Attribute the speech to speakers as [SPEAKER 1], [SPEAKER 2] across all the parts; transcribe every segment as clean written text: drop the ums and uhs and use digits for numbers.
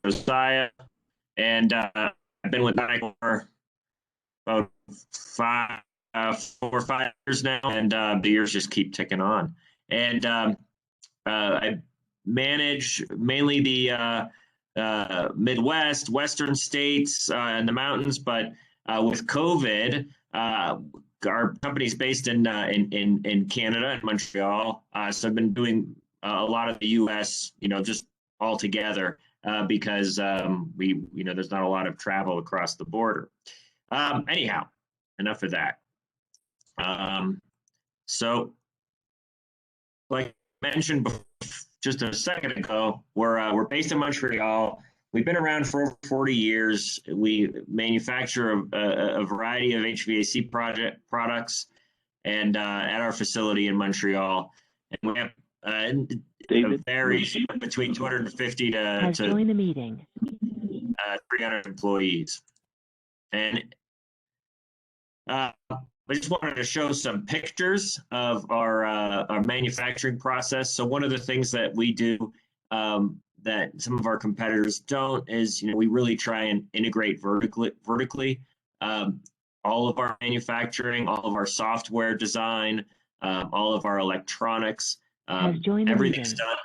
[SPEAKER 1] Josiah, and I've been with Nike for about 4 or 5 years now, and the years just keep ticking on. And I manage mainly the Midwest, Western states, and the mountains. But with COVID, our company's based in Canada, in Montreal. So I've been doing a lot of the U.S. Just all together because there's not a lot of travel across the border. Anyhow, enough of that. So, like I mentioned just a second ago, we're based in Montreal. We've been around for over 40 years. We manufacture a variety of HVAC products, and at our facility in Montreal, and we have it varies between 250 to
[SPEAKER 2] join the meeting.
[SPEAKER 1] 300 employees. And I just wanted to show some pictures of our manufacturing process. So one of the things that we do that some of our competitors don't is, we really try and integrate vertically. All of our manufacturing, all of our software design, all of our electronics, everything's done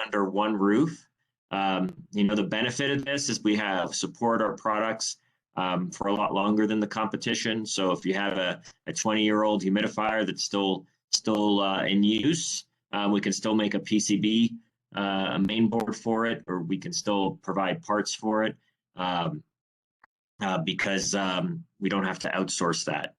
[SPEAKER 1] under one roof. The benefit of this is we have support our products for a lot longer than the competition. So if you have a 20-year-old humidifier that's still in use, we can still make a PCB, a main board for it, or we can still provide parts for it because we don't have to outsource that.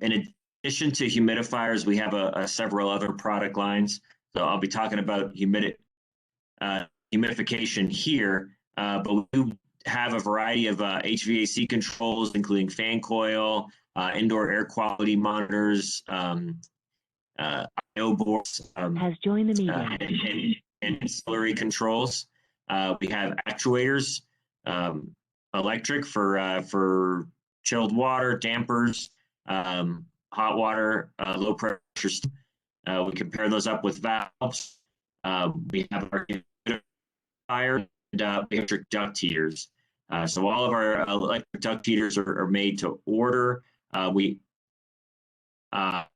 [SPEAKER 1] In addition to humidifiers, we have several other product lines. So I'll be talking about humidification here, but we have a variety of HVAC controls, including fan coil, indoor air quality monitors, I/O boards,
[SPEAKER 2] has joined the meeting,
[SPEAKER 1] and ancillary controls. We have actuators, electric for chilled water, dampers, hot water, low pressure. We can pair those up with valves. We have our humidifier and electric duct heaters. So all of our electric duct heaters are made to order. We have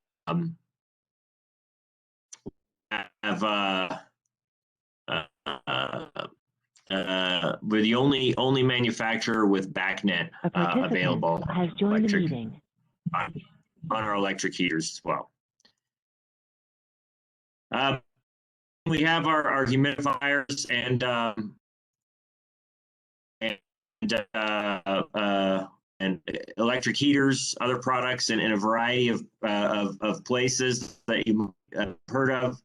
[SPEAKER 1] we're the only manufacturer with backnet available.
[SPEAKER 2] Has joined the meeting
[SPEAKER 1] on our electric heaters as well. We have our humidifiers and electric heaters, other products, and in a variety of places that you have heard of.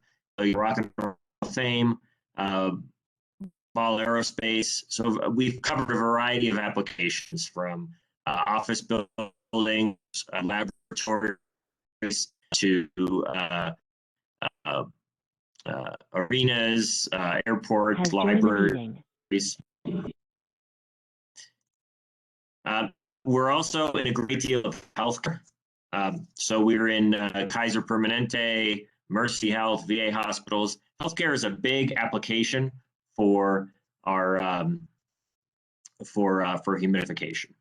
[SPEAKER 1] Rock and Roll Fame, Ball Aerospace. So we've covered a variety of applications from office buildings, laboratories, to arenas, airports, libraries. We're also in a great deal of healthcare. So we're in Kaiser Permanente, Mercy Health, VA hospitals. Healthcare is a big application for our for humidification.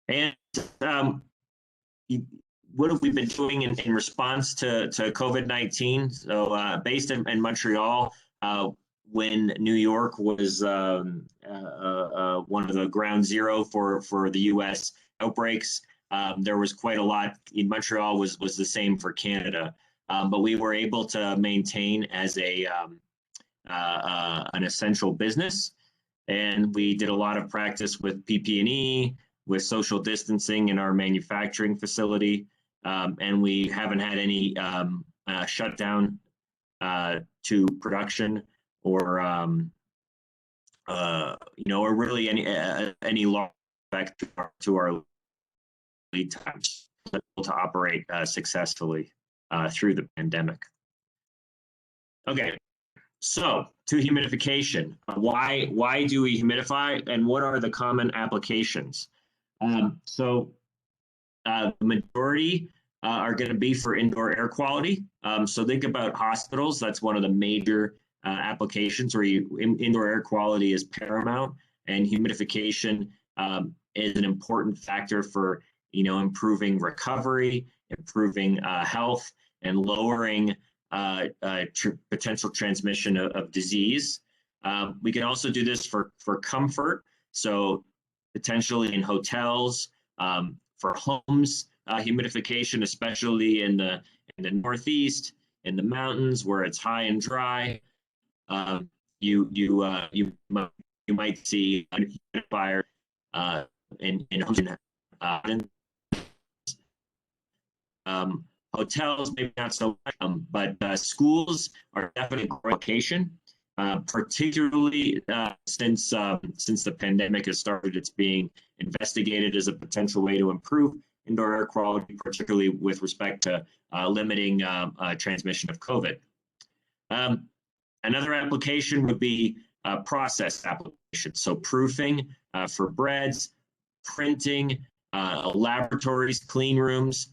[SPEAKER 1] And what have we been doing in response to COVID-19? So based in Montreal, when New York was one of the ground zero for the U.S. outbreaks, there was quite a lot. In Montreal was the same for Canada, but we were able to maintain as an essential business, and we did a lot of practice with PPE, with social distancing in our manufacturing facility, and we haven't had any shutdown to production or or really any long effect to our lead times to operate successfully through the pandemic. Okay, so to humidification. Why do we humidify, and what are the common applications? The majority are going to be for indoor air quality. So think about hospitals. That's one of the major applications where indoor air quality is paramount, and humidification is an important factor for improving recovery, improving health, and lowering potential transmission of disease. We can also do this for comfort. So potentially in hotels, for homes, humidification, especially in the Northeast, in the mountains where it's high and dry. You might see a humidifier in hotels, maybe not so much, but schools are definitely a growing location. Particularly since the pandemic has started, it's being investigated as a potential way to improve indoor air quality, particularly with respect to limiting transmission of COVID. Another application would be process applications, so proofing for breads, printing, laboratories, clean rooms,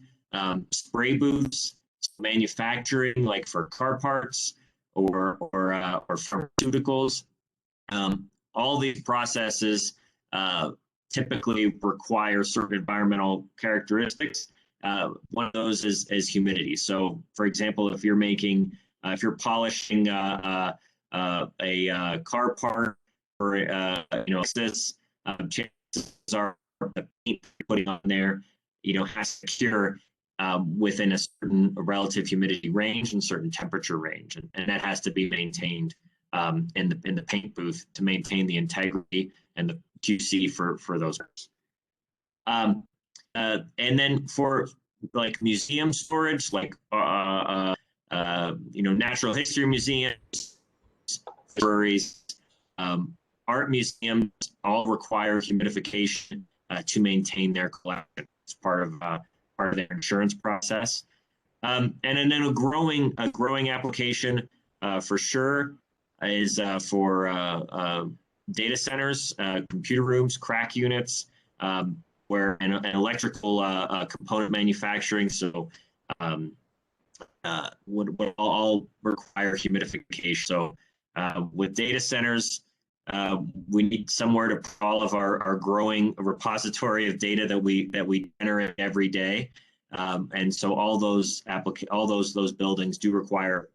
[SPEAKER 1] spray booths, manufacturing, like for car parts, or pharmaceuticals. All these processes typically require certain environmental characteristics. One of those is humidity. So, for example, if you're polishing a car part, or this, chances are the paint you're putting on there, has to cure within a certain relative humidity range and certain temperature range, and that has to be maintained in the paint booth to maintain the integrity and the QC for those. And then for like museum storage, like natural history museums, libraries, art museums, all require humidification to maintain their collection. It's part of their insurance process. And then a growing application for sure is for data centers, computer rooms, crack units, where an electrical component manufacturing, so would all require humidification. So with data centers, we need somewhere to put all of our growing repository of data that we generate every day, and so all those buildings do require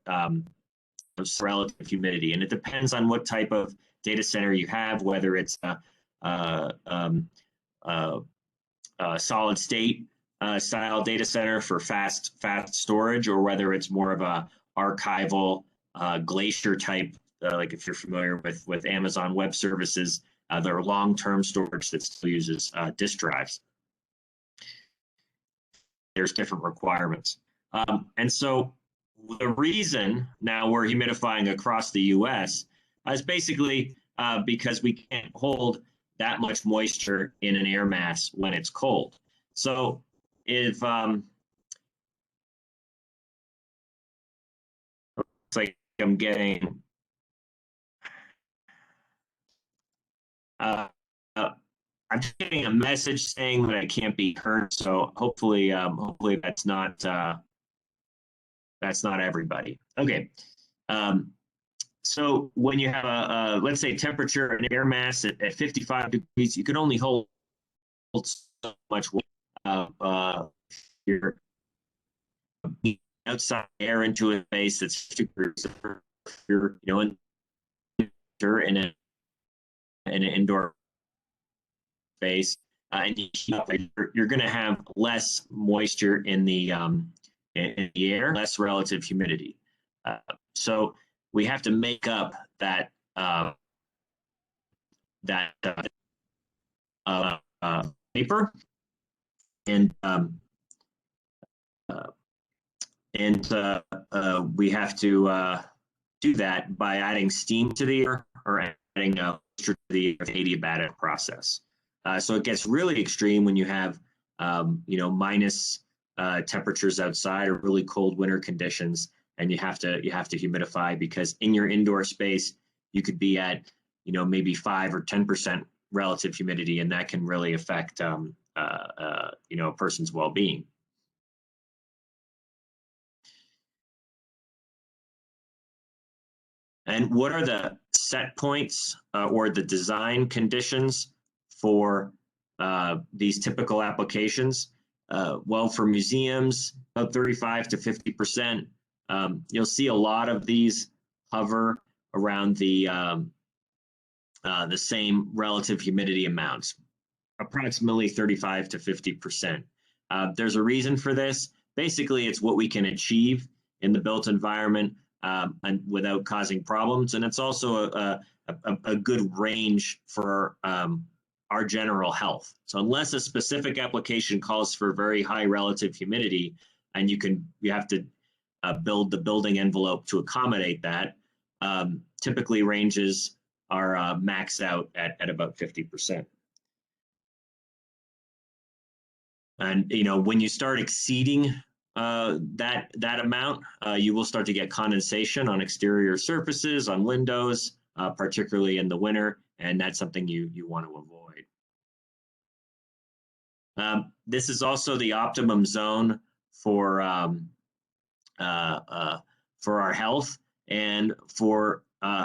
[SPEAKER 1] relative humidity, and it depends on what type of data center you have, whether it's solid state style data center for fast storage, or whether it's more of a archival glacier type. Like if you're familiar with Amazon Web Services, there are long-term storage that still uses disk drives. There's different requirements. And so the reason now we're humidifying across the US is basically because we can't hold that much moisture in an air mass when it's cold. So if it's like I'm getting I'm just getting a message saying that I can't be heard. So hopefully that's not everybody. Okay. So when you have a let's say temperature and air mass at 55 degrees, you can only hold so much your outside air into a space that's 50 degrees. You're in an indoor space, and you're going to have less moisture in the air, less relative humidity. So we have to make up that vapor, and we have to do that by adding steam to the air, or adding moisture to the adiabatic process. So it gets really extreme when you have minus temperatures outside, or really cold winter conditions, and you have to humidify, because in your indoor space you could be at maybe 5 or 10% relative humidity, and that can really affect a person's well-being. And what are the set points or the design conditions for these typical applications? Well, for museums, about 35 to 50%. You'll see a lot of these hover around the same relative humidity amounts, approximately 35 to 50%. There's a reason for this. Basically, it's what we can achieve in the built environment and without causing problems. And it's also a good range for our general health. So unless a specific application calls for very high relative humidity, and you have to build the building envelope to accommodate that, typically ranges are maxed out at about 50%. And when you start exceeding that amount, you will start to get condensation on exterior surfaces, on windows, particularly in the winter, and that's something you want to avoid. This is also the optimum zone for our health and for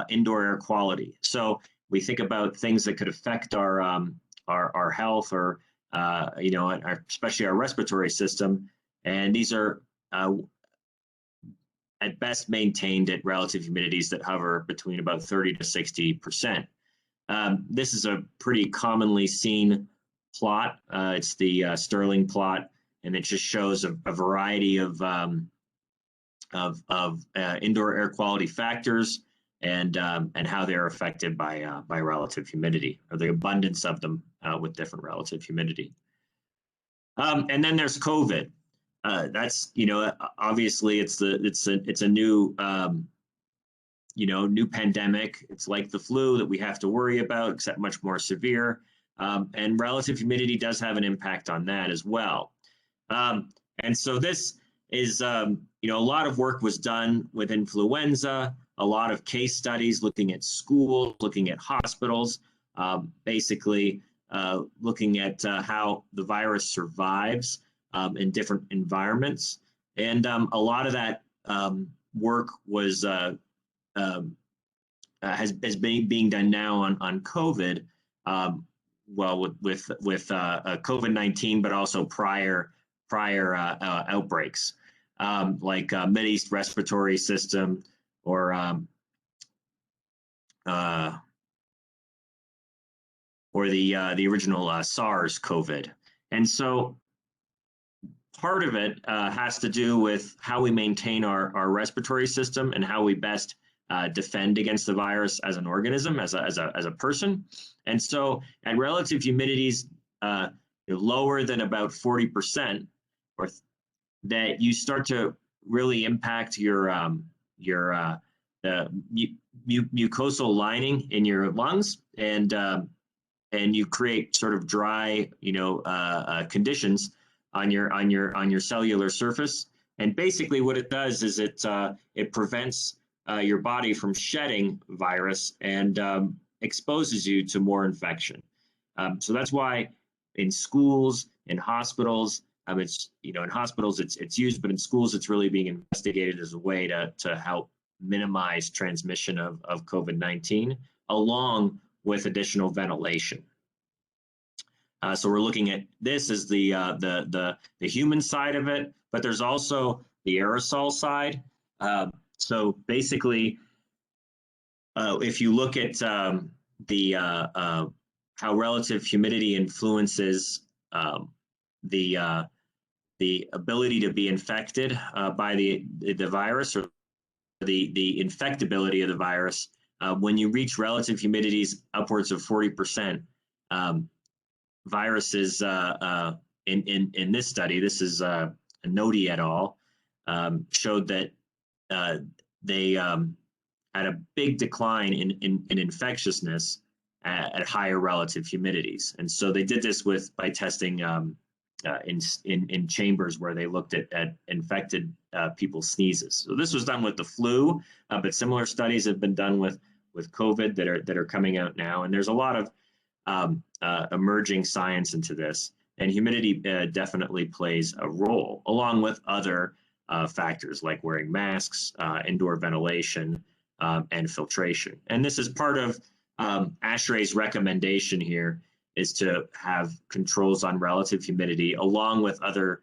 [SPEAKER 1] indoor air quality. So we think about things that could affect our health, or especially our respiratory system, and these are at best maintained at relative humidities that hover between about 30 to 60%. This is a pretty commonly seen plot. It's the Stirling plot, and it just shows a variety of indoor air quality factors and how they're affected by relative humidity, or the abundance of them with different relative humidity. And then there's COVID. That's obviously it's a new new pandemic. It's like the flu that we have to worry about, except much more severe. And relative humidity does have an impact on that as well. And so this is a lot of work was done with influenza, a lot of case studies looking at schools, looking at hospitals, basically looking at how the virus survives in different environments. And a lot of that work was has been being done now on COVID, well, with COVID-19, but also prior outbreaks, like Mideast respiratory system, or the original SARS COVID. And so part of it has to do with how we maintain our respiratory system and how we best defend against the virus as an organism, as a person. And so at relative humidities lower than about 40%, or that you start to really impact your mucosal lining in your lungs, and you create sort of dry conditions on your cellular surface. And basically what it does is it prevents your body from shedding virus and exposes you to more infection. So that's why in schools, in hospitals, it's in hospitals it's used, but in schools it's really being investigated as a way to help minimize transmission of COVID-19, along with additional ventilation. So we're looking at this as the human side of it, but there's also the aerosol side. So basically, if you look at how relative humidity influences the ability to be infected by the virus, or the infectability of the virus, when you reach relative humidities upwards of 40%, viruses in this study, this is Nodi et al., showed that they had a big decline in infectiousness at higher relative humidities. And so they did this by testing in chambers where they looked at infected people's sneezes. So this was done with the flu, but similar studies have been done with COVID that are coming out now. And there's a lot of emerging science into this, and humidity definitely plays a role, along with other factors like wearing masks, indoor ventilation, and filtration. And this is part of ASHRAE's recommendation here, is to have controls on relative humidity along with other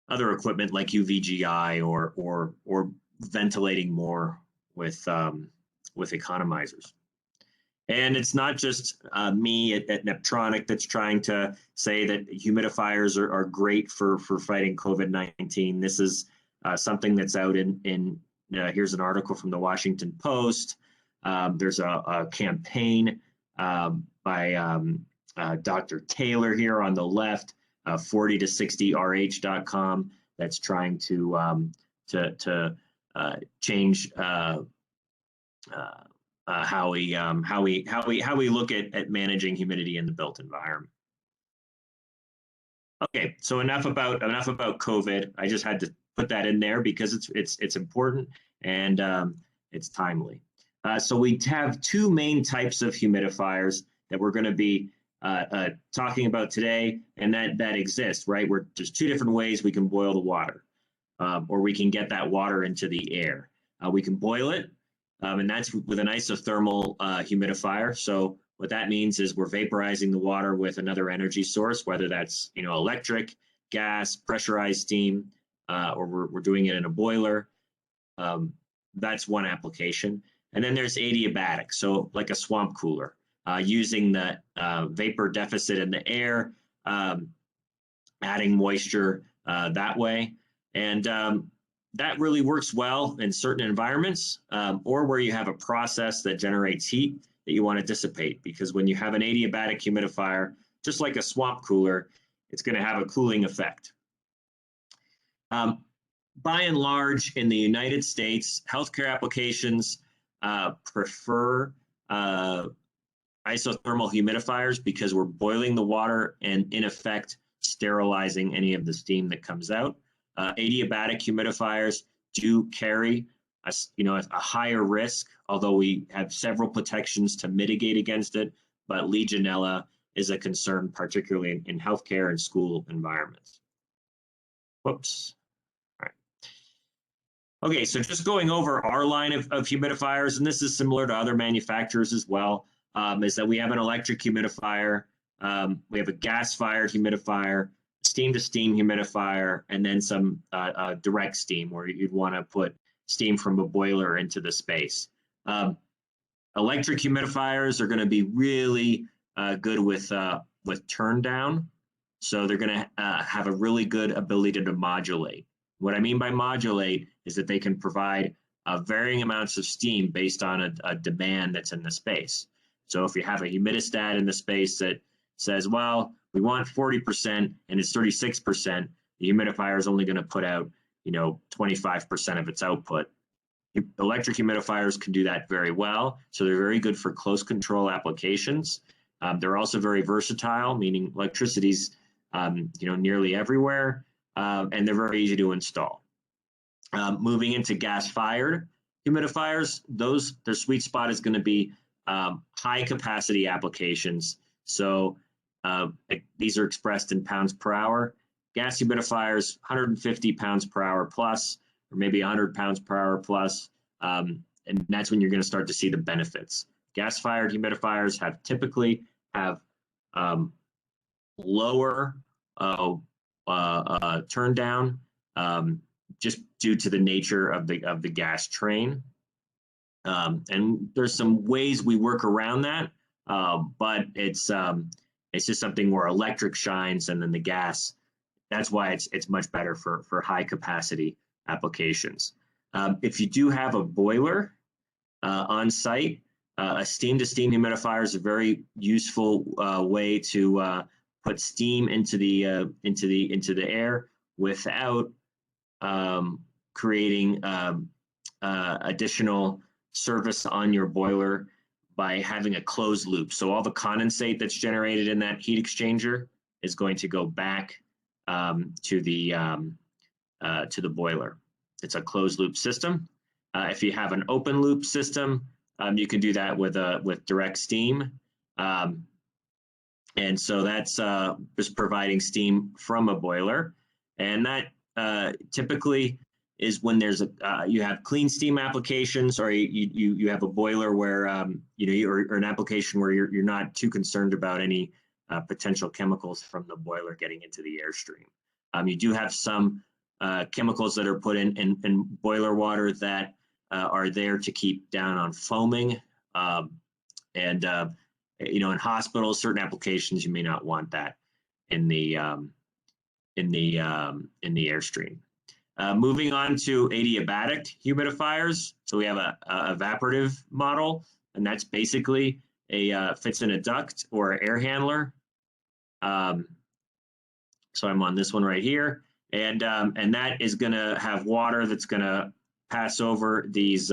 [SPEAKER 1] other equipment like UVGI or ventilating more with economizers. And it's not just me at Neptronic that's trying to say that humidifiers are great for fighting COVID-19. This is something that's out in here's an article from the Washington Post. There's a campaign by Dr. Taylor here on the left, 40 to 60rh.com, that's trying to change how we look at managing humidity in the built environment. Okay, so enough about COVID. I just had to put that in there because it's important and it's timely. So we have two main types of humidifiers that we're going to be talking about today, and that exist, right? There's two different ways we can boil the water, or we can get that water into the air. We can boil it, and that's with an isothermal humidifier. So what that means is we're vaporizing the water with another energy source, whether that's electric, gas, pressurized steam, or we're doing it in a boiler. That's one application. And then there's adiabatic, so like a swamp cooler, using the vapor deficit in the air, adding moisture that way. And that really works well in certain environments, or where you have a process that generates heat that you want to dissipate. Because when you have an adiabatic humidifier, just like a swamp cooler, it's going to have a cooling effect. By and large, in the United States, healthcare applications prefer isothermal humidifiers because we're boiling the water and, in effect, sterilizing any of the steam that comes out. Adiabatic humidifiers do carry a higher risk, although we have several protections to mitigate against it. But Legionella is a concern, particularly in healthcare and school environments. Whoops. All right. Okay, so just going over our line of humidifiers, and this is similar to other manufacturers as well, is that we have an electric humidifier, we have a gas-fired humidifier, steam-to-steam humidifier, and then some direct steam, where you'd want to put steam from a boiler into the space. Electric humidifiers are going to be really good with turn down, so they're going to have a really good ability to modulate. What I mean by modulate is that they can provide varying amounts of steam based on a demand that's in the space. So if you have a humidistat in the space that says, well, we want 40% and it's 36%, the humidifier is only going to put out 25% of its output. Electric humidifiers can do that very well, so they're very good for close control applications. They're also very versatile, meaning electricity's nearly everywhere, and they're very easy to install. Moving into gas-fired humidifiers, their sweet spot is going to be high capacity applications. So these are expressed in pounds per hour. Gas humidifiers, 150 pounds per hour plus, or maybe 100 pounds per hour plus, and that's when you're going to start to see the benefits. Gas-fired humidifiers typically have lower turn down, just due to the nature of the gas train. And there's some ways we work around that, but it's just something where electric shines, and then the gas. That's why it's much better for high capacity applications. If you do have a boiler on site, a steam-to-steam humidifier is a very useful way to put steam into the air without creating additional service on your boiler by having a closed loop. So all the condensate that's generated in that heat exchanger is going to go back to the boiler. It's a closed loop system. If you have an open loop system, you can do that with direct steam. And so that's just providing steam from a boiler. And that typically is when there's you have clean steam applications, or you have a boiler where or an application where you're not too concerned about any potential chemicals from the boiler getting into the airstream. You do have some chemicals that are put in boiler water that are there to keep down on foaming, in hospitals, certain applications you may not want that in the airstream. Moving on to adiabatic humidifiers. So we have a evaporative model, and that's basically fits in a duct or an air handler. So I'm on this one right here, and that is going to have water that's going to pass over these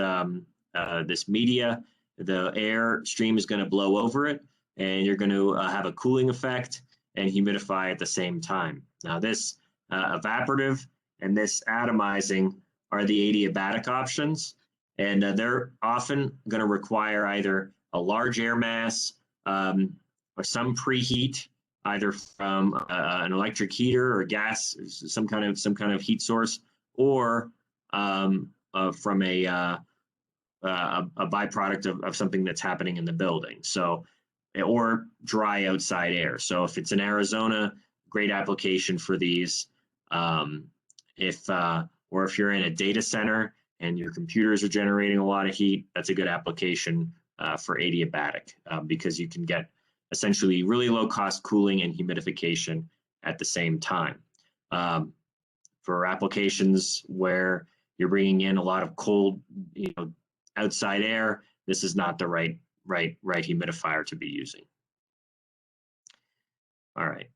[SPEAKER 1] this media. The air stream is going to blow over it, and you're going to have a cooling effect and humidify at the same time. Now this evaporative and this atomizing are the adiabatic options, and they're often going to require either a large air mass or some preheat, either from an electric heater or gas, some kind of heat source, or from a byproduct of something that's happening in the building. So, or dry outside air. So if it's in Arizona, great application for these. Or if you're in a data center and your computers are generating a lot of heat, that's a good application for adiabatic because you can get essentially really low cost cooling and humidification at the same time. For applications where you're bringing in a lot of cold, outside air, this is not the right humidifier to be using. All right.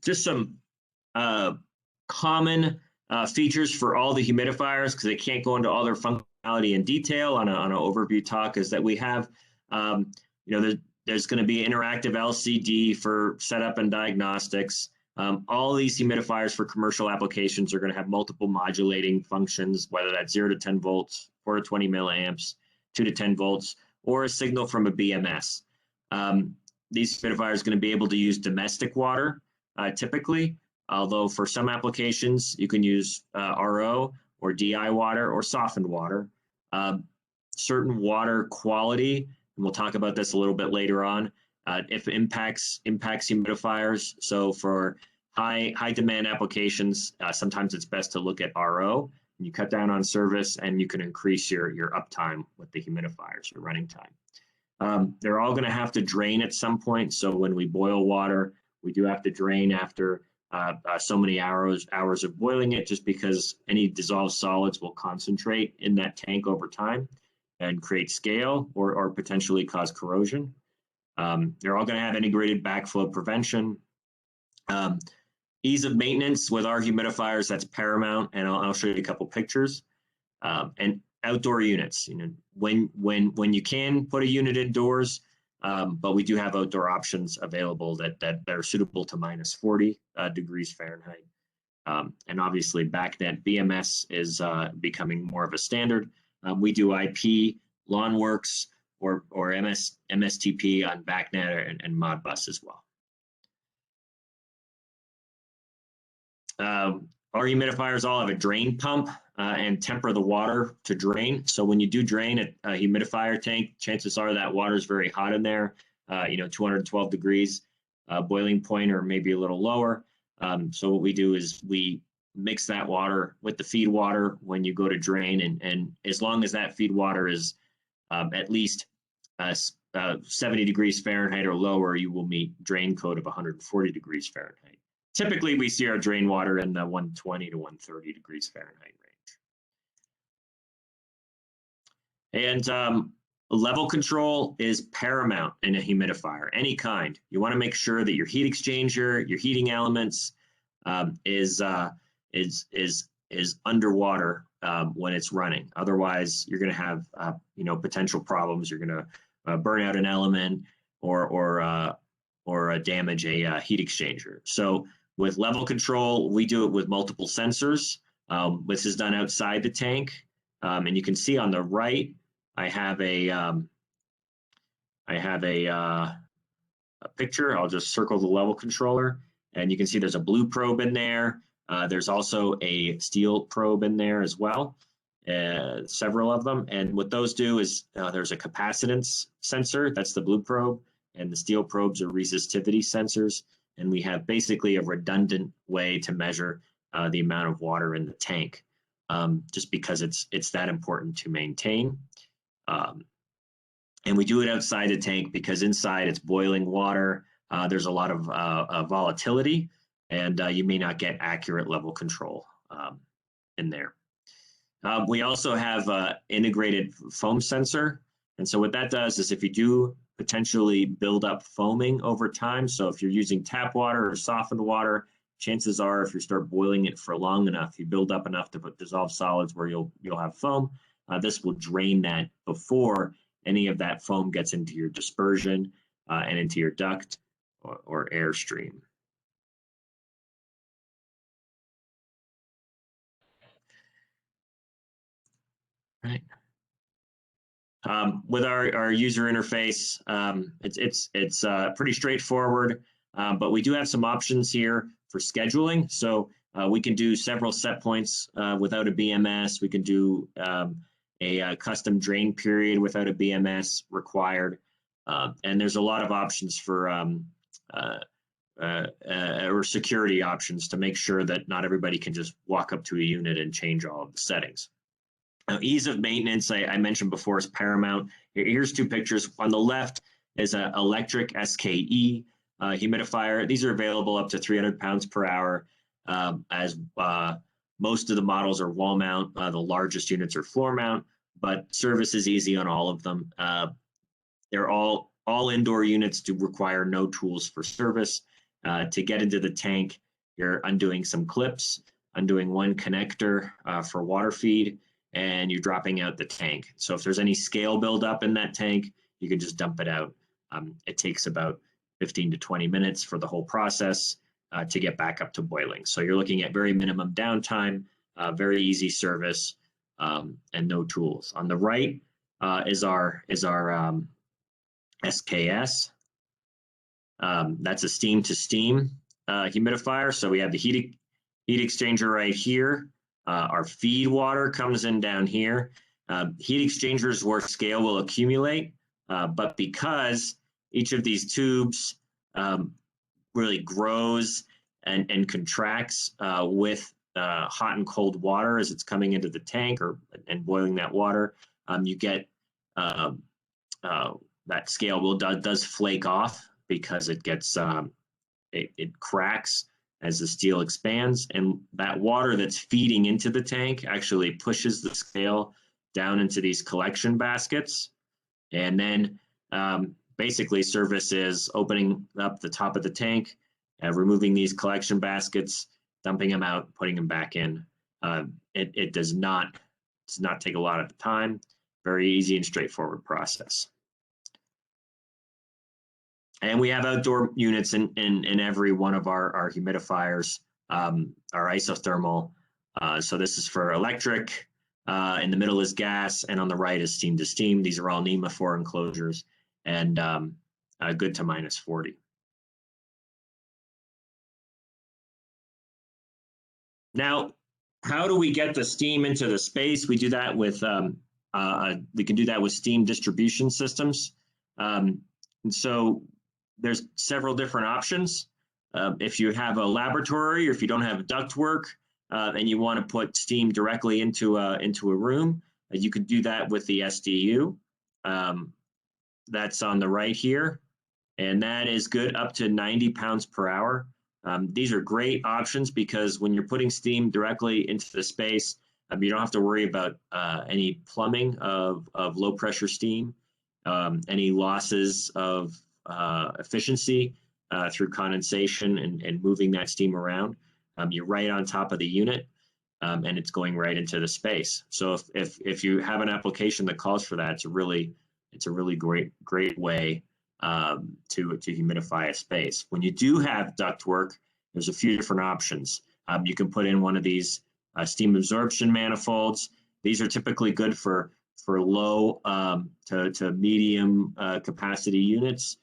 [SPEAKER 1] Just some common features for all the humidifiers, because I can't go into all their functionality in detail on an overview talk, is that we have, there's going to be interactive LCD for setup and diagnostics. All these humidifiers for commercial applications are going to have multiple modulating functions, whether that's 0 to 10 volts, 4 to 20 milliamps, 2 to 10 volts, or a signal from a BMS. These humidifiers are going to be able to use domestic water, typically, although for some applications, you can use RO or DI water or softened water. Certain water quality, and we'll talk about this a little bit later on, if impacts humidifiers. So for high demand applications, sometimes it's best to look at RO. And you cut down on service, and you can increase your uptime with the humidifiers, your running time. They're all going to have to drain at some point. So when we boil water, we do have to drain after so many hours of boiling it, just because any dissolved solids will concentrate in that tank over time and create scale or potentially cause corrosion. They're all going to have integrated backflow prevention. Ease of maintenance with our humidifiers, that's paramount, and I'll show you a couple pictures. And outdoor units, when you can put a unit indoors, but we do have outdoor options available that are suitable to minus 40 degrees Fahrenheit. And obviously BACnet BMS is becoming more of a standard. We do IP, LawnWorks, or MSTP on BACnet and Modbus as well. Our humidifiers all have a drain pump and temper the water to drain. So when you do drain a humidifier tank, chances are that water is very hot in there, 212 degrees boiling point, or maybe a little lower. So what we do is we mix that water with the feed water when you go to drain, and as long as that feed water is at least 70 degrees Fahrenheit or lower, you will meet drain code of 140 degrees Fahrenheit. Typically, we see our drain water in the 120 to 130 degrees Fahrenheit range. And level control is paramount in a humidifier, any kind. You want to make sure that your heat exchanger, your heating elements is underwater when it's running. Otherwise, you're going to have potential problems. You're going to burn out an element or damage a heat exchanger. So with level control, we do it with multiple sensors. This is done outside the tank. And you can see on the right, I have a picture. I'll just circle the level controller, and you can see there's a blue probe in there. There's also a steel probe in there as well, several of them. And what those do is there's a capacitance sensor, that's the blue probe, and the steel probes are resistivity sensors. And we have basically a redundant way to measure the amount of water in the tank, just because it's that important to maintain. And we do it outside the tank because inside it's boiling water. There's a lot of volatility, and you may not get accurate level control in there. We also have an integrated foam sensor. And so what that does is if you do potentially build up foaming over time, so if you're using tap water or softened water, chances are if you start boiling it for long enough, you build up enough to put dissolved solids where you'll have foam. This will drain that before any of that foam gets into your dispersion and into your duct or airstream. Right. With our user interface, it's pretty straightforward, but we do have some options here for scheduling. So we can do several set points without a BMS. We can do a custom drain period without a BMS required. And there's a lot of options for or security options to make sure that not everybody can just walk up to a unit and change all of the settings. Now, ease of maintenance, I mentioned before, is paramount. Here's two pictures. On the left is an electric SKE humidifier. These are available up to 300 pounds per hour, as most of the models are wall mount. The largest units are floor mount, but service is easy on all of them. They're all indoor units do require no tools for service. To get into the tank, you're undoing some clips, undoing one connector for water feed, and you're dropping out the tank. So if there's any scale buildup in that tank, you can just dump it out. It takes about 15 to 20 minutes for the whole process to get back up to boiling. So you're looking at very minimum downtime, very easy service, and no tools. On the right is our SKS. That's a steam to steam humidifier. So we have the heat exchanger right here. Our feed water comes in down here. Heat exchangers where scale will accumulate, but because each of these tubes really grows and contracts with hot and cold water as it's coming into the tank and boiling that water, you get that scale does flake off because it gets it cracks as the steel expands, and that water that's feeding into the tank actually pushes the scale down into these collection baskets. And then basically service is opening up the top of the tank, removing these collection baskets, dumping them out, putting them back in. It does not take a lot of time. Very easy and straightforward process. And we have outdoor units in every one of our humidifiers, our isothermal. So this is for electric. In the middle is gas, and on the right is steam to steam. These are all NEMA 4 enclosures, and good to minus 40. Now, how do we get the steam into the space? We do that with we can do that with steam distribution systems. And so there's several different options. If you have a laboratory or if you don't have ductwork and you want to put steam directly into a room, you could do that with the SDU. That's on the right here, and that is good up to 90 pounds per hour. These are great options because when you're putting steam directly into the space, you don't have to worry about any plumbing of low pressure steam, any losses of efficiency through condensation and moving that steam around. You're right on top of the unit, and it's going right into the space. So if you have an application that calls for that, it's a really great way to humidify a space. When you do have ductwork, there's a few different options. You can put in one of these steam absorption manifolds. These are typically good for for low to medium capacity units,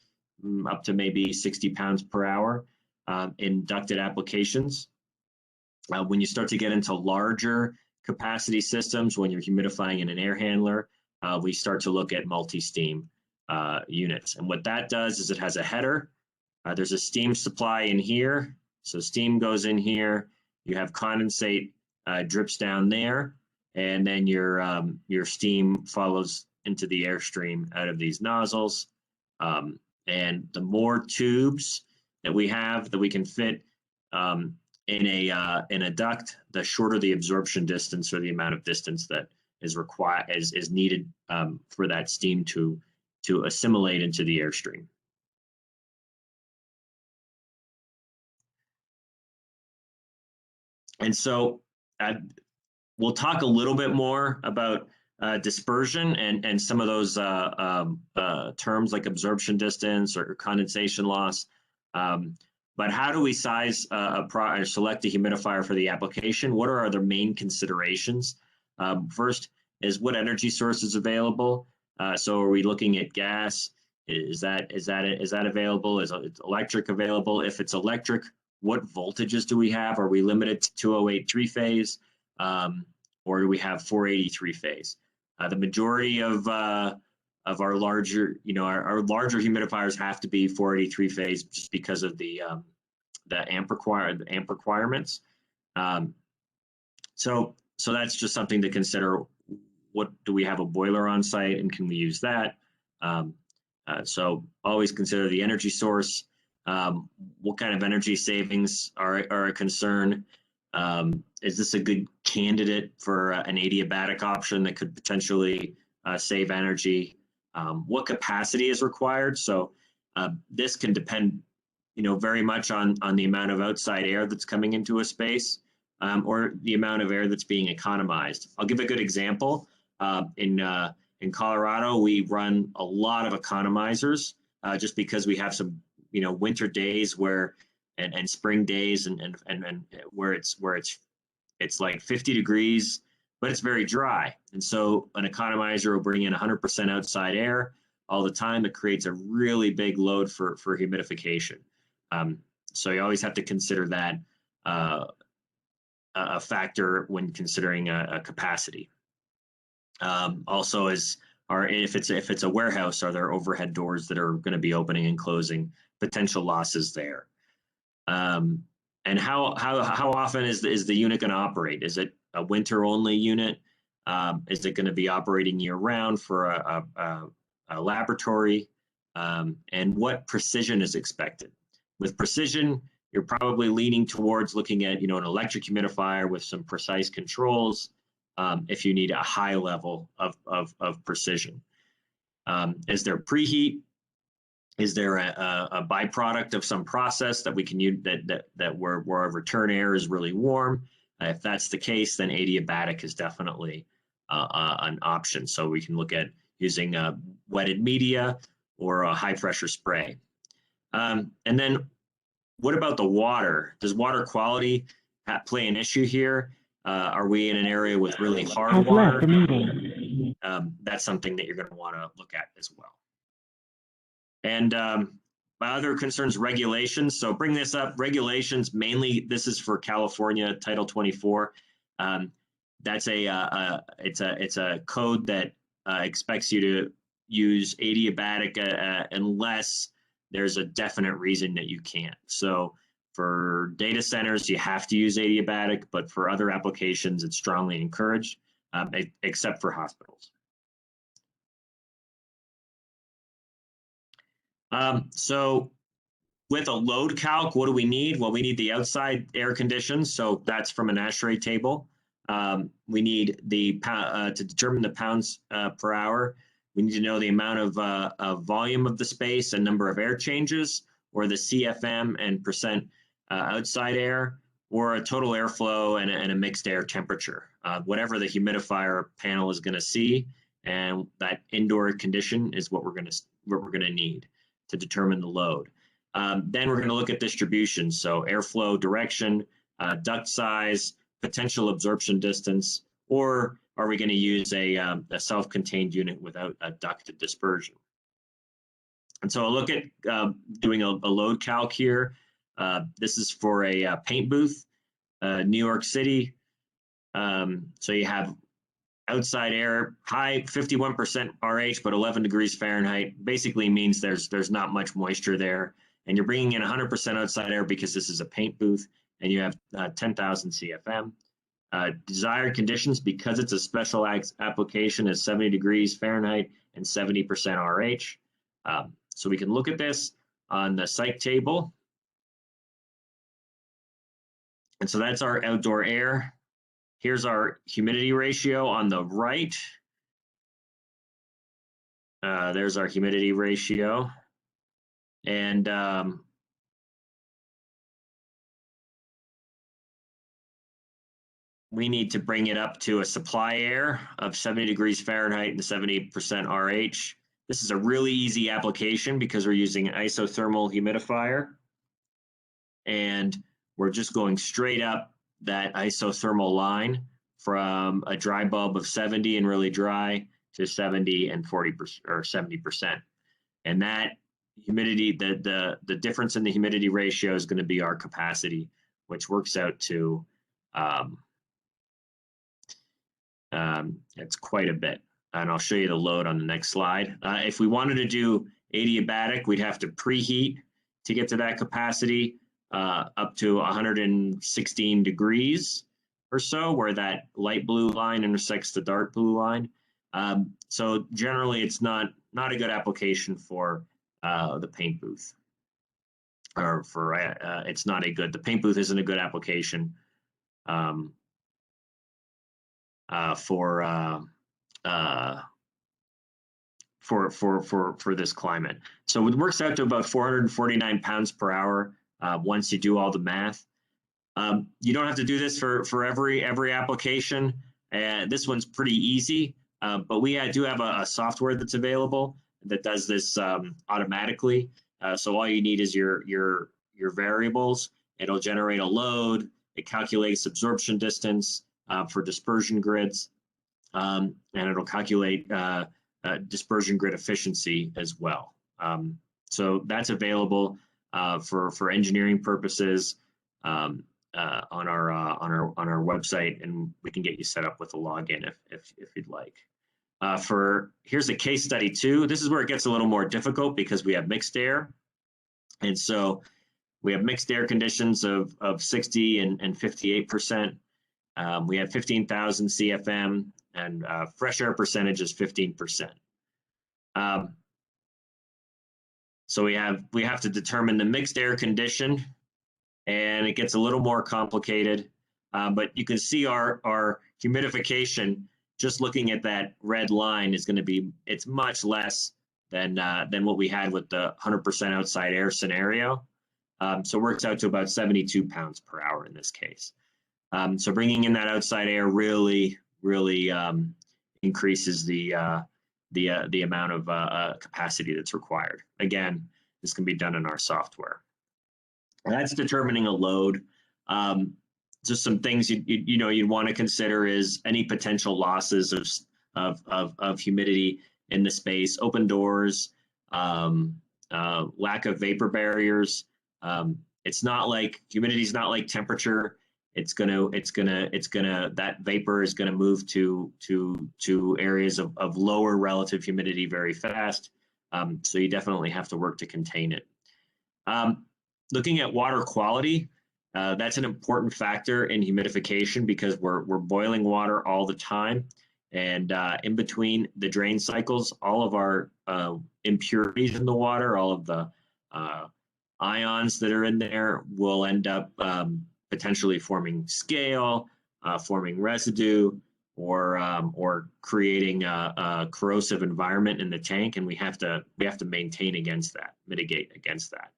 [SPEAKER 1] up to maybe 60 pounds per hour in ducted applications. When you start to get into larger capacity systems, when you're humidifying in an air handler, we start to look at multi-steam units. And what that does is it has a header. There's a steam supply in here. So steam goes in here. You have condensate drips down there, and then your steam follows into the airstream out of these nozzles. And the more tubes that we have that we can fit in a duct, the shorter the absorption distance, or the amount of distance that is required is needed for that steam to assimilate into the airstream. And so we'll talk a little bit more about dispersion and some of those terms like absorption distance or condensation loss. But how do we size or select a humidifier for the application? What are the main considerations? First is what energy source is available. So are we looking at gas? Is that available? Is electric available? If it's electric, what voltages do we have? Are we limited to 208 three-phase, or do we have 480 three-phase? The majority of our larger, our larger humidifiers have to be 480 three-phase just because of the amp requirements. So that's just something to consider. What do we have a boiler on site, and can we use that? So always consider the energy source. What kind of energy savings are a concern? Is this a good candidate for an adiabatic option that could potentially save energy? What capacity is required? So this can depend, very much on the amount of outside air that's coming into a space, or the amount of air that's being economized. I'll give a good example. In Colorado, we run a lot of economizers just because we have some, winter days and spring days and where it's like 50 degrees, but it's very dry. And so an economizer will bring in 100% outside air all the time. It creates a really big load for humidification. So you always have to consider that a factor when considering a capacity. Also, if it's a warehouse, are there overhead doors that are going to be opening and closing? Potential losses there. And how often is the unit going to operate? Is it a winter only unit? Is it going to be operating year round for a laboratory? And what precision is expected? With precision, you're probably leaning towards looking at an electric humidifier with some precise controls. If you need a high level of precision. Is there preheat? Is there a byproduct of some process that we can use that where our return air is really warm? If that's the case, then adiabatic is definitely an option. So we can look at using wetted media or a high pressure spray. And then what about the water? Does water quality play an issue here? Are we in an area with really hard water? That's something that you're going to want to look at as well. And my other concerns, regulations. So bring this up, regulations, mainly this is for California Title 24. That's it's a code that expects you to use adiabatic unless there's a definite reason that you can't. So for data centers, you have to use adiabatic, but for other applications, it's strongly encouraged, except for hospitals. So with a load calc, what do we need? Well, we need the outside air conditions. So that's from an ASHRAE table. We need to determine the pounds per hour. We need to know the amount of volume of the space and number of air changes, or the CFM and percent outside air, or a total airflow and a mixed air temperature. Whatever the humidifier panel is going to see, and that indoor condition is what we're going to need to determine the load. Then we're going to look at distribution, so airflow direction, duct size, potential absorption distance, or or are we going to use a self-contained unit without a ducted dispersion? And so I'll look at doing a load calc here. This is for a paint booth, New York City. So you have outside air, high 51% RH, but 11 degrees Fahrenheit. Basically means there's not much moisture there. And you're bringing in 100% outside air because this is a paint booth, and you have 10,000 CFM. Desired conditions, because it's a special application, is 70 degrees Fahrenheit and 70% RH. So we can look at this on the site table. And so that's our outdoor air. Here's our humidity ratio on the right. There's our humidity ratio. And we need to bring it up to a supply air of 70 degrees Fahrenheit and 70% RH. This is a really easy application because we're using an isothermal humidifier. And we're just going straight up that isothermal line from a dry bulb of 70 and really dry to 70 and 40% or 70%. And that humidity, the difference in the humidity ratio is going to be our capacity, which works out to it's quite a bit. And I'll show you the load on the next slide. If we wanted to do adiabatic, we'd have to preheat to get to that capacity up to 116 degrees or so, where that light blue line intersects the dark blue line. So generally, it's not a good application for the paint booth, or for it's not a good. The paint booth isn't a good application for this climate. So it works out to about 449 pounds per hour once you do all the math. You don't have to do this for every application. This one's pretty easy, but we do have a software that's available that does this automatically. So all you need is your variables. It'll generate a load. It calculates absorption distance for dispersion grids, and it'll calculate dispersion grid efficiency as well. So that's available for engineering purposes on our website, and we can get you set up with a login if you'd like. Here's a case study too. This is where it gets a little more difficult because we have mixed air, and so we have mixed air conditions of 60 and 58%. We have 15,000 CFM, and fresh air percentage is 15%. So we have to determine the mixed air condition, and it gets a little more complicated. But you can see our humidification, just looking at that red line, is going to be, it's much less than what we had with the 100% outside air scenario. So it works out to about 72 pounds per hour in this case. So bringing in that outside air really increases the amount of capacity that's required. Again, this can be done in our software. And that's determining a load. Just some things you'd want to consider is any potential losses of humidity in the space, open doors, lack of vapor barriers. It's not like humidity is not like temperature. That vapor is gonna move to areas of lower relative humidity very fast. So you definitely have to work to contain it. Looking at water quality, that's an important factor in humidification because we're boiling water all the time, and in between the drain cycles, all of our impurities in the water, all of the ions that are in there will end up potentially forming scale, forming residue, or creating a corrosive environment in the tank, and we have to maintain against that, mitigate against that.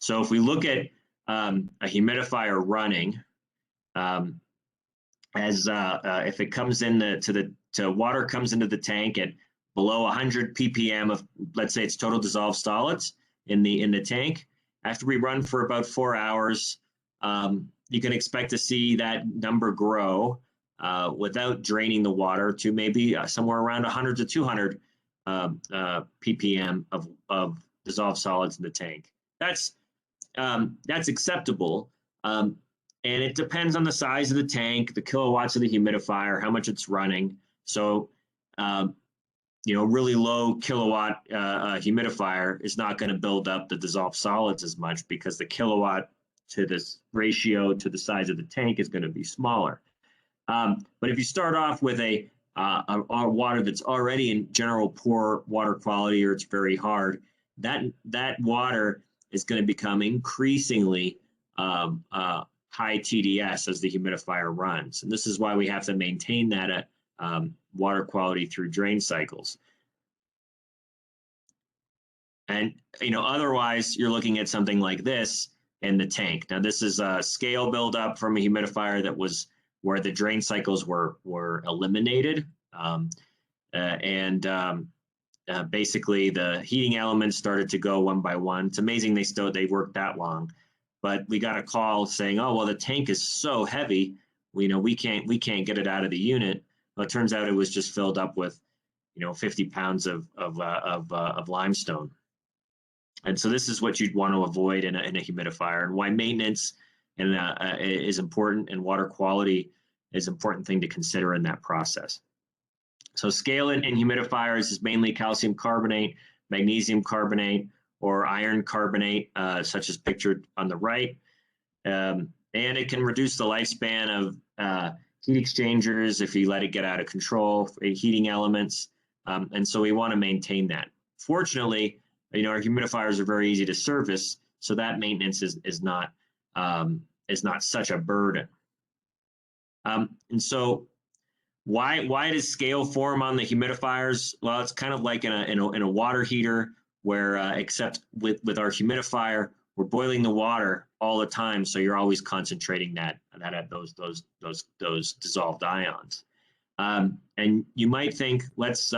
[SPEAKER 1] So if we look at a humidifier running, if it comes water comes into the tank at below 100 ppm of, let's say it's total dissolved solids in the tank, after we run for about 4 hours, you can expect to see that number grow without draining the water to maybe somewhere around 100 to 200 ppm of dissolved solids in the tank. That's acceptable, and it depends on the size of the tank, the kilowatts of the humidifier, how much it's running. So, really low kilowatt humidifier is not going to build up the dissolved solids as much because the kilowatt to this ratio to the size of the tank is going to be smaller. But if you start off with a water that's already in general poor water quality or it's very hard, that water is going to become increasingly high TDS as the humidifier runs. And this is why we have to maintain that water quality through drain cycles. And otherwise you're looking at something like this in the tank. Now this is a scale buildup from a humidifier that was where the drain cycles were eliminated, basically the heating elements started to go one by one. It's amazing they worked that long, but we got a call saying, oh well, the tank is so heavy, we can't get it out of the unit. Well, it turns out it was just filled up with 50 pounds of limestone. And so this is what you'd want to avoid in a humidifier, and why maintenance is important, and water quality is an important thing to consider in that process. So scale in humidifiers is mainly calcium carbonate, magnesium carbonate, or iron carbonate, such as pictured on the right. And it can reduce the lifespan of heat exchangers if you let it get out of control, heating elements. And so we want to maintain that. Fortunately, our humidifiers are very easy to service, so that maintenance is not such a burden. And so why does scale form on the humidifiers? Well, it's kind of like in a water heater where except with our humidifier, we're boiling the water all the time, so you're always concentrating those dissolved ions. And you might think, let's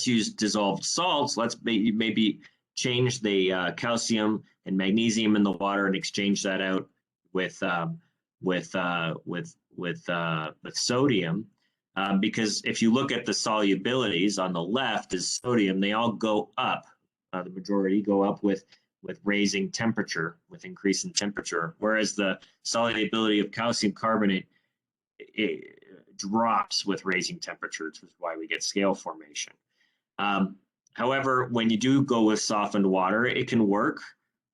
[SPEAKER 1] use dissolved salts. Let's maybe change the calcium and magnesium in the water and exchange that out with sodium, because if you look at the solubilities on the left is sodium, they all go up. The majority go up with raising temperature, with increase in temperature, whereas the solubility of calcium carbonate drops with raising temperatures, which is why we get scale formation. However, when you do go with softened water, it can work,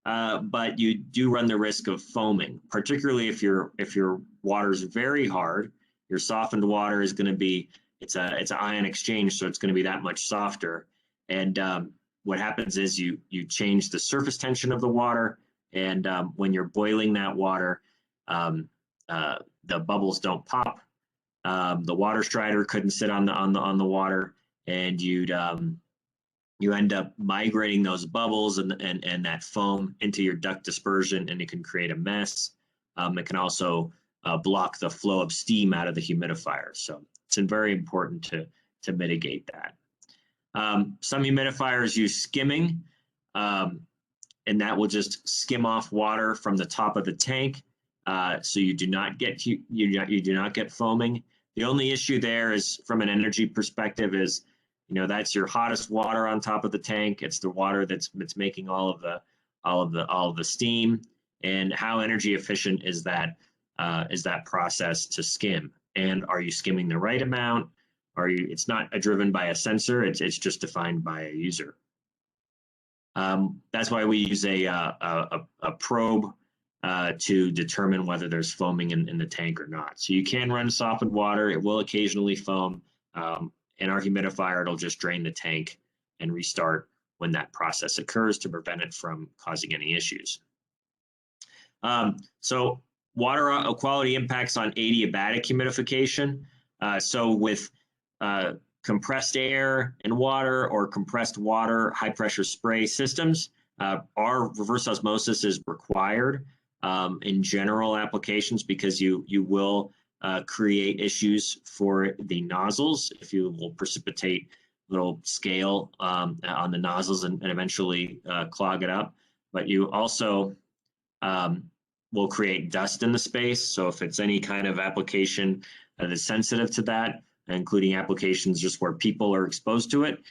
[SPEAKER 1] but you do run the risk of foaming, particularly if your water is very hard. Your softened water is going to be it's an ion exchange, so it's going to be that much softer. And what happens is you change the surface tension of the water, and when you're boiling that water, the bubbles don't pop. The water strider couldn't sit on the water, and you end up migrating those bubbles and that foam into your duct dispersion, and it can create a mess. It can also block the flow of steam out of the humidifier. So it's very important to mitigate that. Some humidifiers use skimming, and that will just skim off water from the top of the tank, so you do not get foaming. The only issue there is, from an energy perspective, is that's your hottest water on top of the tank. It's the water that's making all of the steam. And how energy efficient is that process to skim? And are you skimming the right amount? It's not driven by a sensor. It's just defined by a user. That's why we use a probe to determine whether there's foaming in the tank or not. So you can run softened water. It will occasionally foam. In our humidifier, it'll just drain the tank and restart when that process occurs to prevent it from causing any issues. So water quality impacts on adiabatic humidification. So with compressed air and water, or compressed water high pressure spray systems, our reverse osmosis is required in general applications, because you will create issues for the nozzles if you will precipitate little scale on the nozzles and eventually clog it up. But you also will create dust in the space. So if it's any kind of application that is sensitive to that, including applications just where people are exposed to it,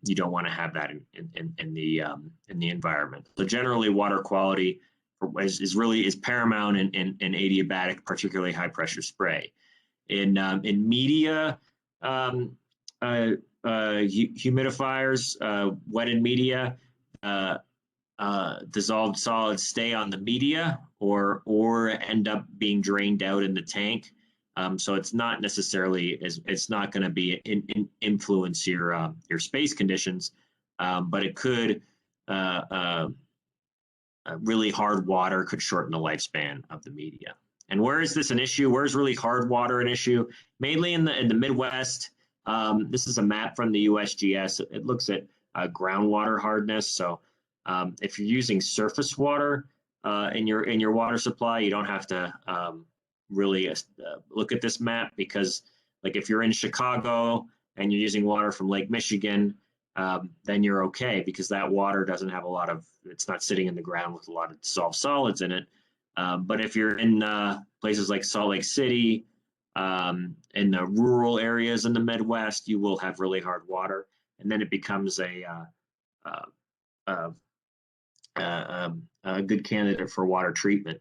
[SPEAKER 1] you don't want to have that in the environment. So generally, water quality is paramount in adiabatic, particularly high pressure spray. In media, humidifiers, wetted media, dissolved solids stay on the media or end up being drained out in the tank. So it's not necessarily, it's not going to be influence your space conditions, but it could, really hard water could shorten the lifespan of the media. And where is this an issue? Where's really hard water an issue? Mainly in the Midwest. This is a map from the USGS. It looks at groundwater hardness. So if you're using surface water in your water supply, you don't have to really look at this map, because like if you're in Chicago and you're using water from Lake Michigan, then you're okay, because that water doesn't have a lot of, it's not sitting in the ground with a lot of dissolved solids in it. But if you're in places like Salt Lake City, in the rural areas in the Midwest, you will have really hard water, and then it becomes a good candidate for water treatment.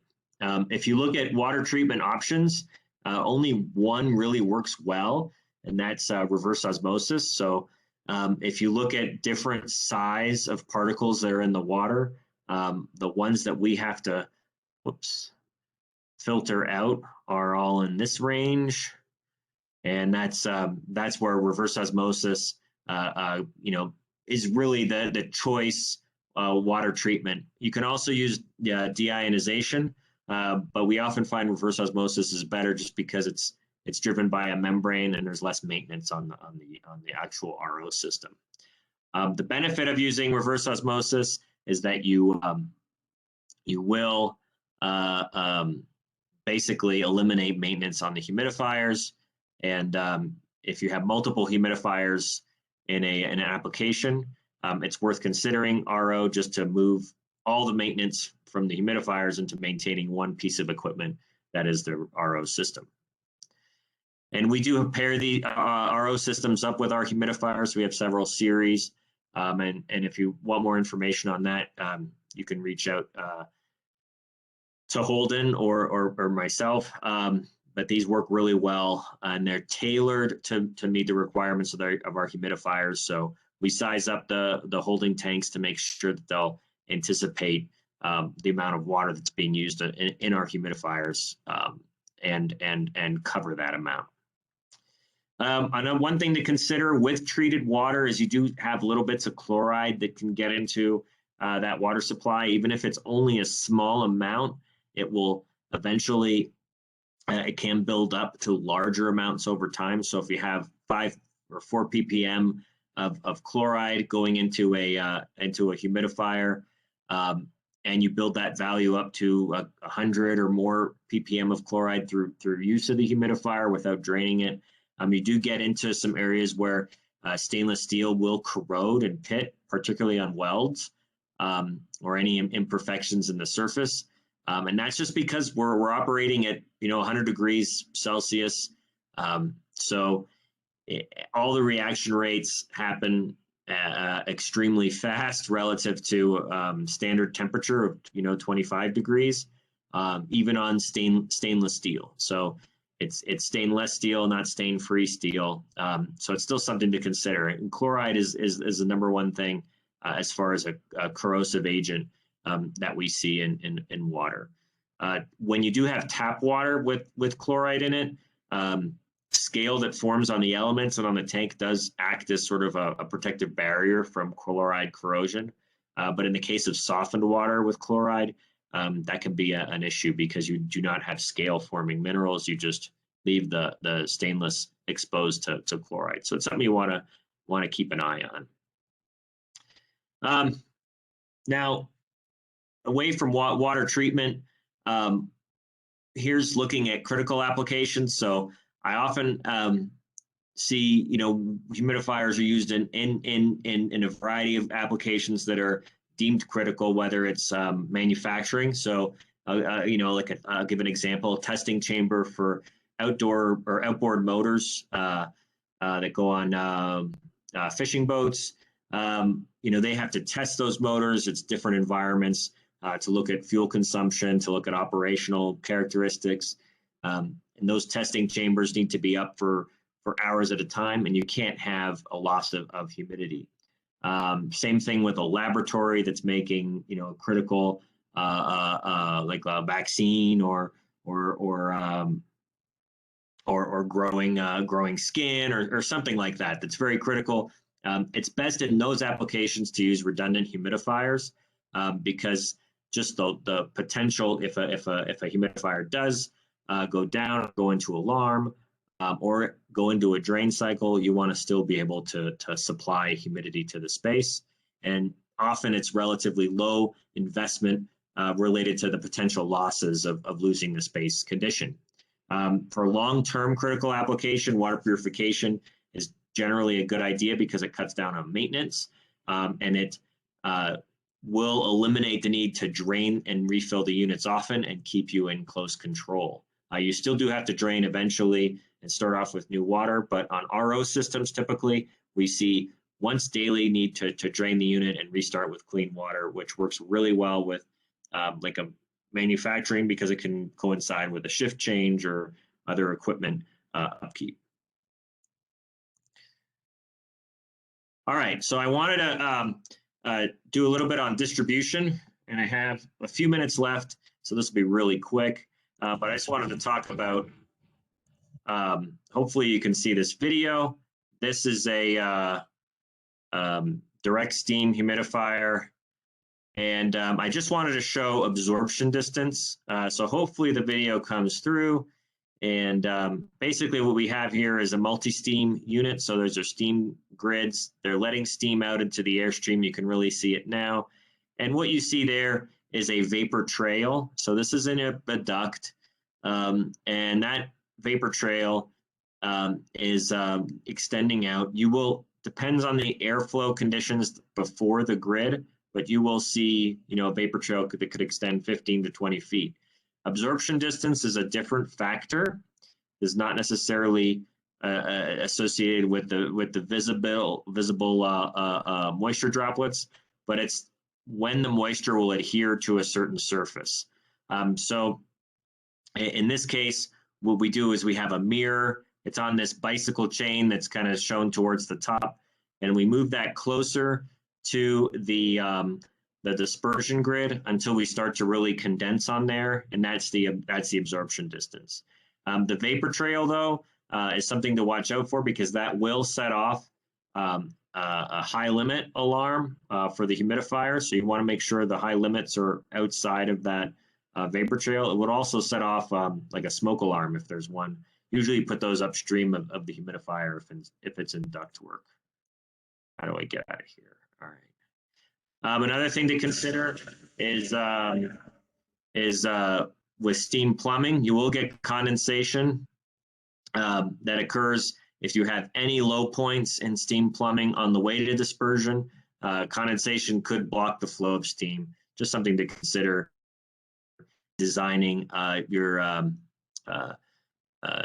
[SPEAKER 1] If you look at water treatment options, only one really works well, and that's reverse osmosis. So if you look at different size of particles that are in the water, the ones that we have to filter out are all in this range, and that's where reverse osmosis is really the choice water treatment. You can also use deionization, but we often find reverse osmosis is better just because it's driven by a membrane and there's less maintenance on the actual RO system. The benefit of using reverse osmosis is that you will basically eliminate maintenance on the humidifiers, and if you have multiple humidifiers in an application, it's worth considering RO just to move all the maintenance from the humidifiers into maintaining one piece of equipment that is the RO system. And we do pair the RO systems up with our humidifiers. We have several series, and if you want more information on that, you can reach out to Holden or myself. But these work really well, and they're tailored to meet the requirements of our humidifiers. So we size up the holding tanks to make sure that they'll anticipate the amount of water that's being used in our humidifiers, and cover that amount. And one thing to consider with treated water is you do have little bits of chloride that can get into that water supply. Even if it's only a small amount, it will eventually, it can build up to larger amounts over time. So if you have 5 or 4 ppm of chloride going into a humidifier, and you build that value up to 100 or more ppm of chloride through use of the humidifier without draining it, you do get into some areas where stainless steel will corrode and pit, particularly on welds, or any imperfections in the surface. And that's just because we're operating at 100 degrees Celsius. So all the reaction rates happen extremely fast relative to standard temperature of 25 degrees, even on stainless steel. So it's stainless steel, not stain-free steel. So it's still something to consider. And chloride is the number one thing as far as a corrosive agent that we see in water. When you do have tap water with chloride in it, scale that forms on the elements and on the tank does act as sort of a protective barrier from chloride corrosion. But in the case of softened water with chloride, that can be an issue because you do not have scale forming minerals. You just leave the stainless exposed to chloride. So it's something you want to keep an eye on. Now, away from water treatment, here's looking at critical applications. So I often see, humidifiers are used in a variety of applications that are deemed critical, whether it's manufacturing. So I'll give an example, testing chamber for outdoor or outboard motors that go on fishing boats. They have to test those motors. It's different environments to look at fuel consumption, to look at operational characteristics. And those testing chambers need to be up for hours at a time, and you can't have a loss of humidity. Same thing with a laboratory that's making, critical like a vaccine or growing skin or something like that. That's very critical. It's best in those applications to use redundant humidifiers because just the potential if a humidifier does go down, go into alarm, or go into a drain cycle, you want to still be able to supply humidity to the space. And often it's relatively low investment related to the potential losses of losing the space condition. For long-term critical application, water purification is generally a good idea because it cuts down on maintenance and it will eliminate the need to drain and refill the units often and keep you in close control. You still do have to drain eventually and start off with new water, but on RO systems, typically, we see once daily need to drain the unit and restart with clean water, which works really well with like a manufacturing because it can coincide with a shift change or other equipment upkeep. All right, so I wanted to do a little bit on distribution, and I have a few minutes left, so this will be really quick. But I just wanted to talk about, hopefully you can see this video. This is a direct steam humidifier. And I just wanted to show absorption distance. So hopefully the video comes through. And basically what we have here is a multi-steam unit. So there's our steam grids. They're letting steam out into the airstream. You can really see it now. And what you see there is a vapor trail. So this is in a duct. And that vapor trail is extending out. Depends on the airflow conditions before the grid, but you will see, a vapor trail that could extend 15 to 20 feet. Absorption distance is a different factor. It's not necessarily associated with the visible moisture droplets, but it's when the moisture will adhere to a certain surface. So in this case, what we do is we have a mirror. It's on this bicycle chain that's kind of shown towards the top, and we move that closer to the dispersion grid until we start to really condense on there, and that's the absorption distance. The vapor trail, though, is something to watch out for because that will set off a high limit alarm for the humidifier. So you want to make sure the high limits are outside of that vapor trail. It would also set off like a smoke alarm if there's one. Usually you put those upstream of the humidifier if it's in ductwork. How do I get out of here? All right. Another thing to consider is with steam plumbing, you will get condensation that occurs if you have any low points in steam plumbing on the way to dispersion. Condensation could block the flow of steam. Just something to consider designing your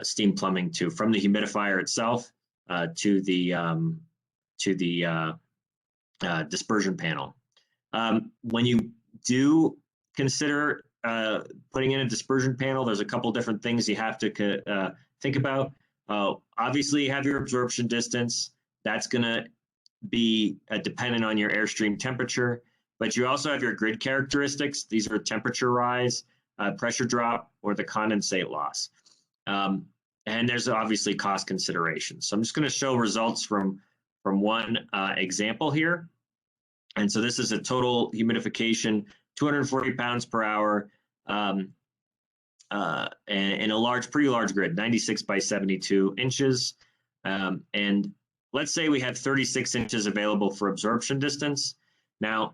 [SPEAKER 1] steam plumbing from the humidifier itself to the dispersion panel. When you do consider putting in a dispersion panel, there's a couple different things you have to think about. Obviously, you have your absorption distance. That's going to be dependent on your airstream temperature, but you also have your grid characteristics. These are temperature rise, pressure drop, or the condensate loss. And there's obviously cost considerations. So I'm just going to show results from one example here. And so this is a total humidification, 240 pounds per hour, and a pretty large grid, 96 by 72 inches. And let's say we have 36 inches available for absorption distance. Now,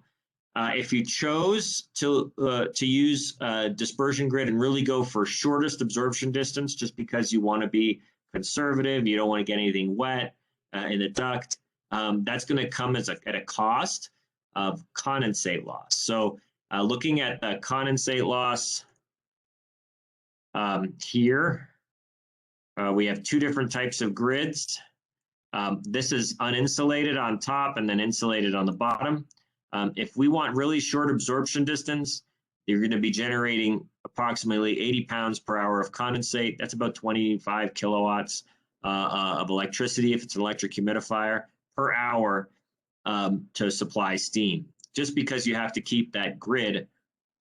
[SPEAKER 1] if you chose to use a dispersion grid and really go for shortest absorption distance, just because you want to be conservative, you don't want to get anything wet in the duct, that's going to come at a cost of condensate loss. So looking at condensate loss, Here, we have two different types of grids. This is uninsulated on top and then insulated on the bottom. If we want really short absorption distance, you're going to be generating approximately 80 pounds per hour of condensate. That's about 25 kilowatts of electricity if it's an electric humidifier per hour to supply steam. Just because you have to keep that grid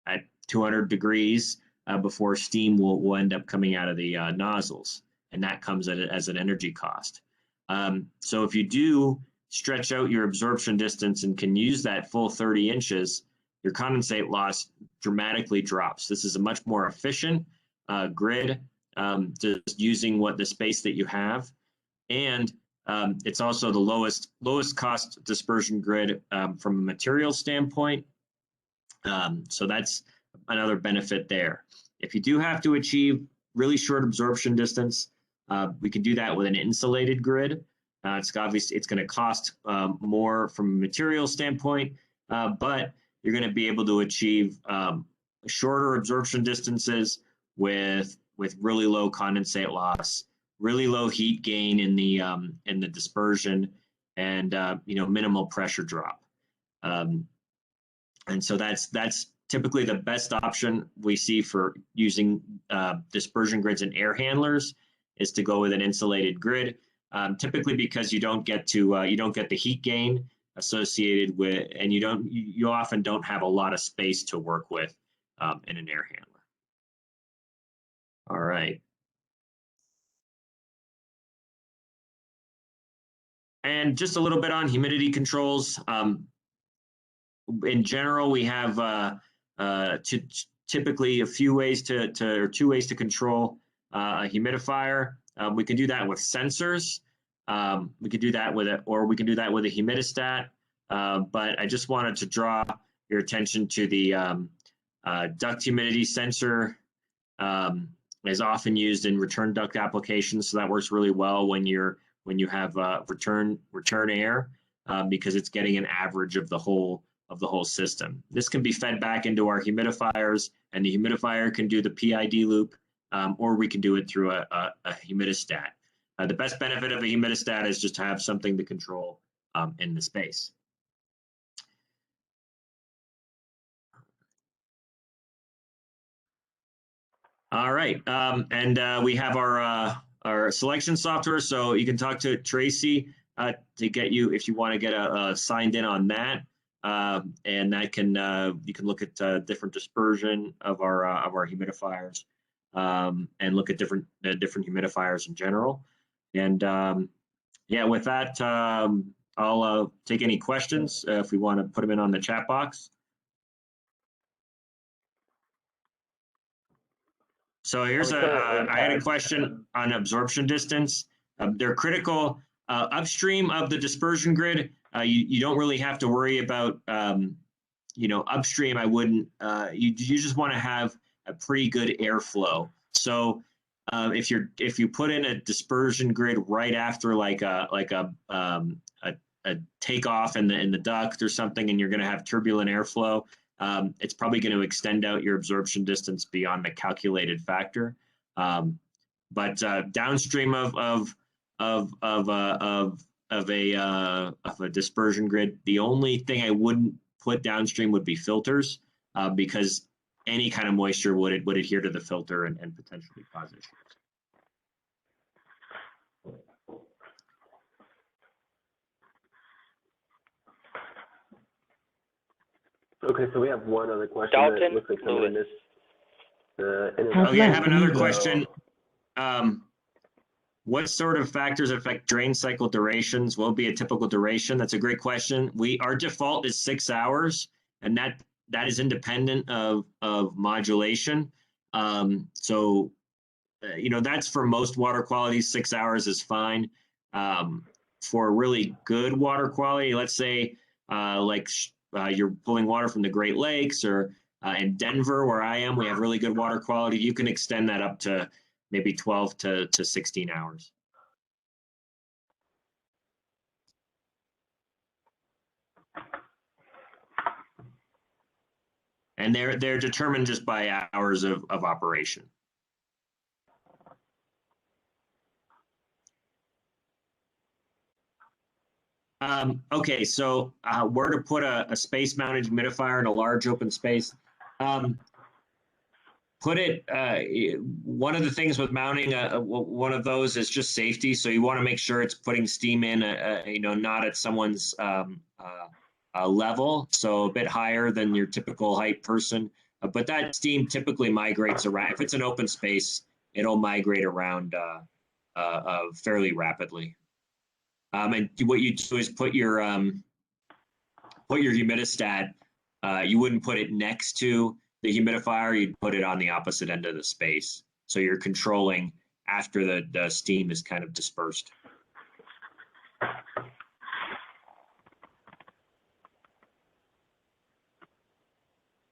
[SPEAKER 1] at 200 degrees before steam will end up coming out of the nozzles, and that comes as an energy cost. So if you do stretch out your absorption distance and can use that full 30 inches, your condensate loss dramatically drops. This is a much more efficient grid, just using the space that you have. And it's also the lowest cost dispersion grid from a material standpoint. So that's another benefit there. If you do have to achieve really short absorption distance, we can do that with an insulated grid. It's obviously it's going to cost more from a material standpoint, but you're going to be able to achieve shorter absorption distances with really low condensate loss, really low heat gain in the dispersion, and minimal pressure drop. And so that's typically the best option we see for using dispersion grids and air handlers is to go with an insulated grid. Typically because you don't get the heat gain associated with, and you often don't have a lot of space to work with in an air handler. All right. And just a little bit on humidity controls. In general, we have typically a few ways or two ways to control a humidifier. We can do that with sensors. We could do that with a humidistat. But I just wanted to draw your attention to the duct humidity sensor. Is often used in return duct applications, so that works really well when you have return air because it's getting an average of the whole system. This can be fed back into our humidifiers, and the humidifier can do the PID loop, or we can do it through a humidistat. The best benefit of a humidistat is just to have something to control in the space. All right, and we have our selection software, so you can talk to Tracy to get you if you want to get signed in on that, and that can you can look at different dispersion of our humidifiers, and look at different humidifiers in general. And yeah, with that, I'll take any questions if we want to put them in on the chat box. So here's I had a question on absorption distance. They're critical upstream of the dispersion grid. You don't really have to worry about, upstream. I wouldn't. You just want to have a pretty good airflow. So if you put in a dispersion grid right after like a takeoff in the duct or something, and you're going to have turbulent airflow, it's probably going to extend out your absorption distance beyond the calculated factor. But downstream of a dispersion grid, the only thing I wouldn't put downstream would be filters, because any kind of moisture would adhere to the filter and potentially cause issues.
[SPEAKER 3] Okay, so we have one other question.
[SPEAKER 4] Dalton
[SPEAKER 3] that looks like someone missed.
[SPEAKER 1] Okay, I have another question. What sort of factors affect drain cycle durations? What will be a typical duration? That's a great question. Our default is 6 hours, and that is independent of modulation. So, that's for most water quality. 6 hours is fine. For really good water quality, let's say you're pulling water from the Great Lakes, or in Denver, where I am, we have really good water quality. You can extend that up to maybe 12 to 16 hours. And they're determined just by hours of operation. Okay, so where to put a space-mounted humidifier in a large open space? Put it, one of the things with mounting one of those is just safety. So you want to make sure it's putting steam in, not at someone's level, so a bit higher than your typical height person. But that steam typically migrates around. If it's an open space, it'll migrate around fairly rapidly. And what you do is put your humidistat. You wouldn't put it next to the humidifier, you'd put it on the opposite end of the space. So you're controlling after the steam is kind of dispersed.